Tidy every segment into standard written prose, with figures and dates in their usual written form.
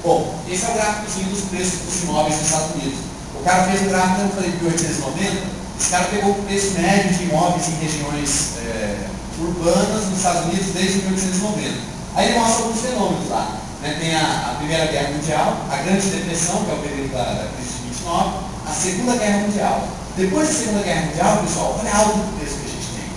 Bom, esse é o gráficozinho dos preços dos imóveis nos Estados Unidos. O cara fez o gráfico, eu falei, de 1890, esse cara pegou o preço médio de imóveis em regiões urbanas nos Estados Unidos desde 1890. Aí ele mostra alguns fenômenos lá. Né? Tem a Primeira Guerra Mundial, a Grande Depressão, que é o período da crise de 29, a Segunda Guerra Mundial. Depois da Segunda Guerra Mundial, pessoal, olha a alta do preço que a gente tem.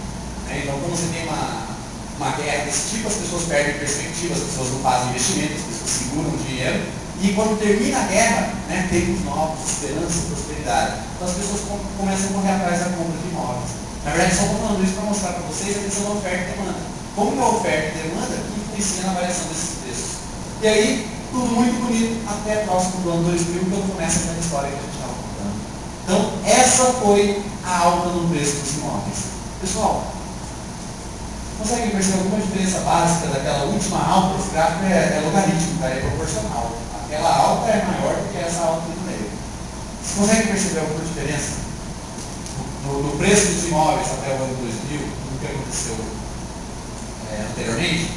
Né? Então, quando você tem uma guerra desse tipo, as pessoas perdem perspectiva, as pessoas não fazem investimento, as pessoas seguram o dinheiro. E quando termina a guerra, né, tempos novos, esperança, prosperidade. Então as pessoas começam a correr atrás da compra de imóveis. Na verdade, só estou falando isso para mostrar para vocês a questão da oferta e demanda. Como que a oferta e demanda influencia na variação desses preços. E aí, tudo muito bonito até próximo do ano 2000, quando começa aquela história que a gente estava contando. Então, essa foi a alta no preço dos imóveis. Pessoal, conseguem perceber alguma diferença básica daquela última alta? Esse gráfico é logarítmico, é proporcional. Aquela alta é maior do que essa alta do meio. Vocês conseguem perceber alguma diferença no preço dos imóveis até o ano 2000, do que aconteceu anteriormente?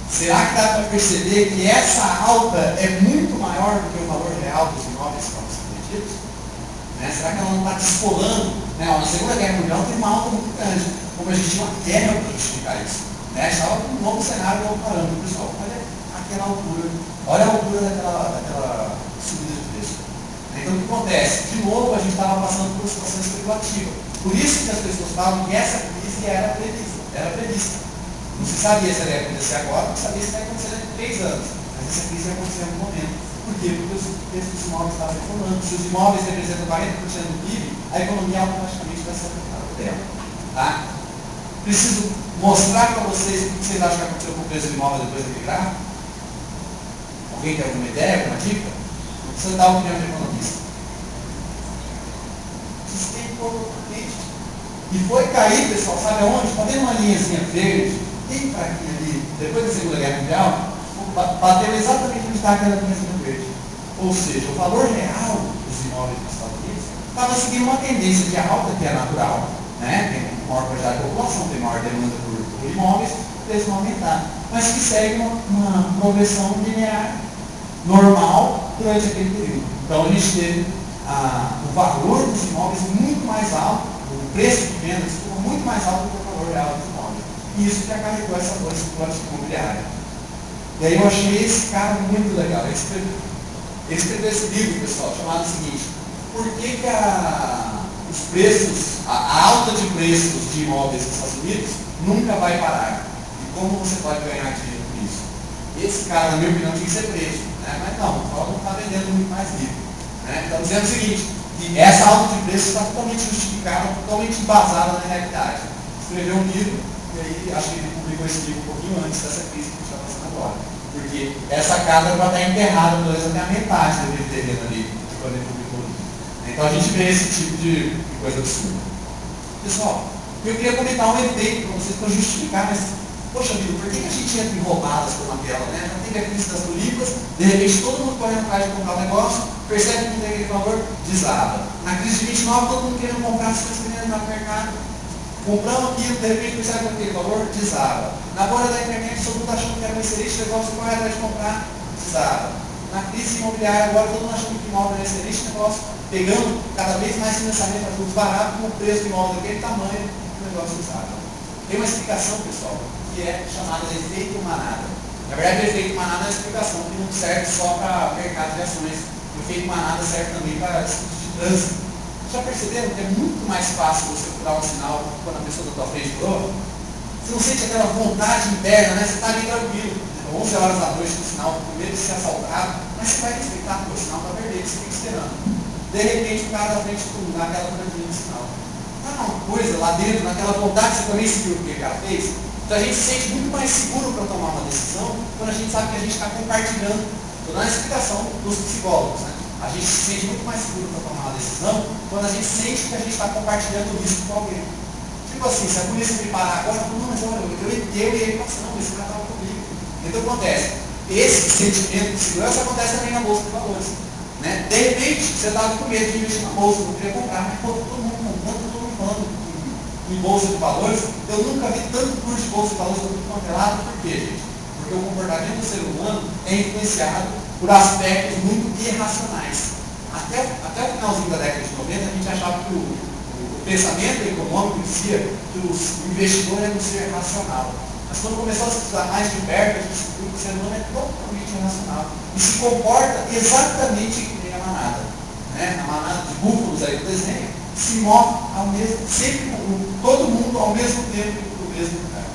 Será que dá para perceber que essa alta é muito maior do que o valor real dos imóveis que estão sendo vendidos? Né? Será que ela não está descolando? Né? Na Segunda Guerra Mundial teve uma alta muito grande, como a gente tinha uma guerra para justificar isso. Né? Estava com um novo cenário, um novo parâmetro, pessoal. Olha aquela altura, olha a altura daquela subida de preço. Então o que acontece? De novo, a gente estava passando por uma situação especulativa. Por isso que as pessoas falam que essa crise era prevista. Não se sabia se ela ia acontecer agora, não se sabia se ia acontecer daqui a 3 anos. Mas essa crise ia acontecer em algum momento. Por quê? Porque os preços dos imóveis estavam reformando. Se os imóveis representam 40% do PIB, a economia automaticamente vai ser afetada por ela. Tá? Preciso mostrar para vocês o que vocês acham que aconteceu com o preço do imóvel depois daquele gráfico. Alguém tem alguma ideia, alguma dica? Não precisa dar uma opinião de economista. Despencou totalmente. E foi cair, pessoal, sabe aonde? Está vendo uma linhazinha verde? Bem fraquinha ali, depois da Segunda Guerra Mundial, bateu exatamente onde está aquela linhazinha verde. Ou seja, o valor real dos imóveis nos Estados Unidos estava seguindo uma tendência de alta, que é natural, né? Tem maior quantidade de população, tem maior demanda por imóveis, o preço vai aumentar. Mas que segue uma progressão linear, normal, durante aquele período. Então a gente teve o valor dos imóveis muito mais alto, o preço de vendas ficou muito mais alto do que o valor real dos imóveis. E isso que acarretou essa dor imobiliária. E aí eu achei esse cara muito legal. Ele escreveu esse livro, pessoal, chamado o seguinte: por que os preços, a alta de preços de imóveis nos Estados Unidos nunca vai parar? E como você pode ganhar dinheiro com isso? Esse cara, na minha opinião, tinha que ser preso. Né? Mas não, o Paulo não está vendendo muito mais livro. Né? Está dizendo o seguinte, que essa alta de preços está totalmente justificada, totalmente embasada na realidade. Escreveu um livro, e aí acho que ele publicou esse livro um pouquinho antes dessa crise que a gente está passando agora. Porque essa casa vai estar enterrada, pelo menos até a metade daquele terreno ali, quando ele publicou o livro. Então a gente vê esse tipo de coisa absurda. Pessoal, eu queria comentar um efeito para vocês, para justificar, mas, poxa vida, por que a gente entra em roubadas como aquela, né? Já teve a crise das tulipas, de repente todo mundo corre atrás de comprar um negócio, percebe que não tem aquele valor, desaba. Na crise de 29, todo mundo querendo comprar, as coisas querendo entrar no mercado. Compramos aquilo, de repente percebe que aquele valor, desaba. Na bolha da internet, todo mundo achando que era um excelente negócio, corre atrás de comprar, desaba. Na crise imobiliária, agora todo mundo achando que imóvel é um excelente negócio, pegando cada vez mais financiamento a juros baratos, com o preço do imóvel daquele tamanho, o negócio desaba. Tem uma explicação, pessoal, que é chamada de efeito manada. Na verdade, o efeito manada é uma explicação que não serve só para mercado de ações. O efeito manada serve também para estudos de trânsito. Já perceberam que é muito mais fácil você furar um sinal quando a pessoa da tua frente furou? Você não sente aquela vontade interna, né? Você está ali tranquilo. 11 horas da noite no sinal, com medo de ser assaltado, mas você vai respeitar, porque o sinal está vermelho, você fica esperando. De repente, o cara da frente dá aquela tranquila no sinal. Tá uma coisa lá dentro, naquela vontade, você também seguiu o que o cara fez? Então a gente se sente muito mais seguro para tomar uma decisão quando a gente sabe que a gente está compartilhando. Estou dando a explicação dos psicólogos, né? A gente se sente muito mais seguro para tomar uma decisão quando a gente sente que a gente está compartilhando o risco com alguém. Tipo assim, se a polícia me parar agora, não, mas olha, eu e ele passando, esse cara estava comigo. Então acontece, esse sentimento de segurança acontece também na bolsa de valores. Né? De repente, você estava com medo de investir na bolsa, não queria comprar, mas pô, todo mundo comprando, todo mundo falando em bolsa de valores. Eu nunca vi tanto curso de bolsa de valores do quanto é lado. Por quê, gente? Porque porque o comportamento do ser humano é influenciado por aspectos muito irracionais. Até o finalzinho da década de 90, a gente achava que o pensamento econômico dizia que o investidor é um ser racional. Mas quando começou a se estudar mais de perto, a gente descobriu que o ser humano é totalmente irracional e se comporta exatamente que nem a manada. Né? A manada de búfalos aí do desenho se move sempre todo mundo ao mesmo tempo e para o mesmo lugar.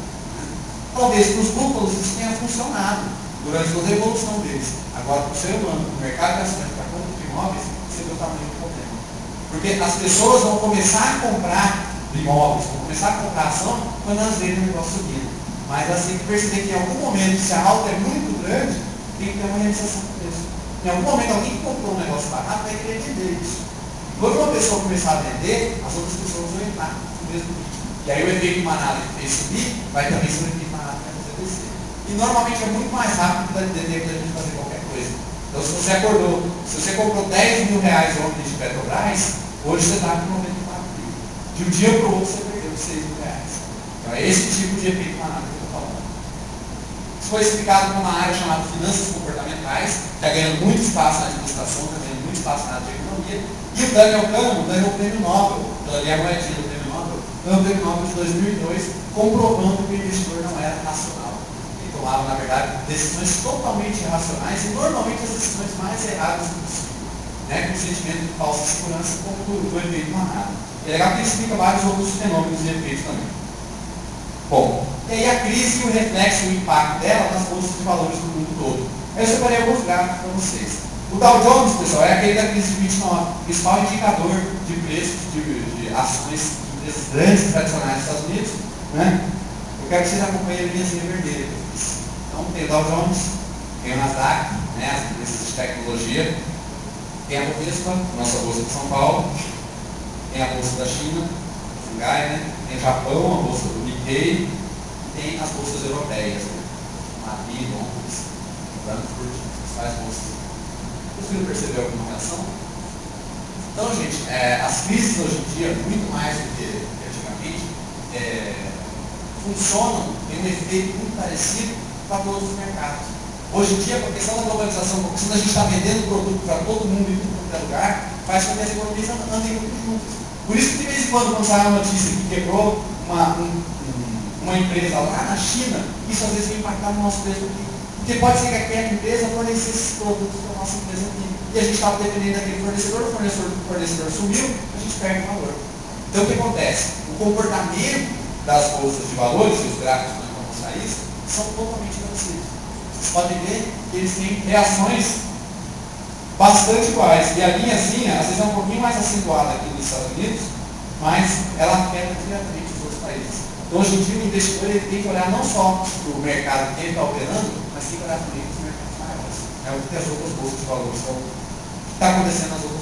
Talvez para os búfalos isso tenha funcionado durante toda a evolução deles. Agora, para o ser humano, o mercado de ações, para a compra de imóveis, seria o tamanho do problema. Porque as pessoas vão começar a comprar imóveis, vão começar a comprar ação quando elas veem o negócio subindo. Mas elas têm que perceber que em algum momento, se a alta é muito grande, tem que ter uma realização do preço. Em algum momento, alguém que comprou um negócio barato vai querer vender isso. Quando uma pessoa começar a vender, as outras pessoas vão entrar no mesmo ritmo. E aí o efeito manada que fez subir, vai também ser o efeito manada que vai fazer descer. E normalmente é muito mais rápido para entender que a gente fazer qualquer coisa. Então se você comprou 10 mil reais ontem de Petrobras, hoje você está com 94 mil. De um dia para o outro você perdeu 6 mil reais. Então é esse tipo de efeito manada que eu estou falando. Isso foi explicado numa área chamada finanças comportamentais, que está ganhando muito espaço na administração, está ganhando muito espaço na área de economia. E o Daniel Kahneman ganhou o prêmio Nobel, ali a moedinha do prêmio Nobel, ganhou o prêmio Nobel de 2002, comprovando que o investidor não era racional. Ele tomava, na verdade, decisões totalmente irracionais e normalmente as decisões mais erradas possível, né, com o sentimento de falsa segurança, como do efeito manada. E é legal que ele explica vários outros fenômenos e efeitos também. Bom, e aí a crise e o reflexo, o impacto dela nas bolsas de valores do mundo todo. Aí eu separei alguns gráficos para vocês. O Dow Jones, pessoal, é aquele da crise de 29, principal indicador de preços de ações de empresas grandes tradicionais dos Estados Unidos. Né? Eu quero que vocês acompanhem a linhazinha vermelha. Então tem o Dow Jones, tem o Nasdaq, né, as empresas de tecnologia, tem a Bovespa, nossa bolsa de São Paulo, tem a bolsa da China, Xangai, né? Tem o Japão, a bolsa do Nikkei, tem as bolsas europeias, né? Madrid, Londres, Frankfurt, as principais bolsas. Conseguiram perceber alguma reação? Então, gente, as crises hoje em dia, muito mais do que antigamente, funcionam, tem um efeito muito parecido para todos os mercados. Hoje em dia, com a questão da globalização, com a questão da gente estar vendendo produto para todo mundo em todo qualquer lugar, faz com que as economias andem muito juntas. Por isso que de vez em quando sai uma notícia que quebrou uma empresa lá na China, isso às vezes vai impactar no nosso preço aqui. Porque pode ser que aquela empresa fornecesse esses produtos para a nossa empresa aqui. E a gente estava dependendo daquele fornecedor, o fornecedor sumiu, a gente perde o valor. Então o que acontece? O comportamento das bolsas de valores, e os gráficos que vão mostrar isso, são totalmente parecidos. Vocês podem ver que eles têm reações bastante iguais. E a linhazinha, às vezes é um pouquinho mais acentuada aqui nos Estados Unidos, mas ela afeta diretamente os outros países. Então, hoje em dia, o investidor ele tem que olhar não só para o mercado que ele está operando, mas tem que olhar também para os mercados maiores. É o que as outras bolsas de valores estão. O que está acontecendo nas outras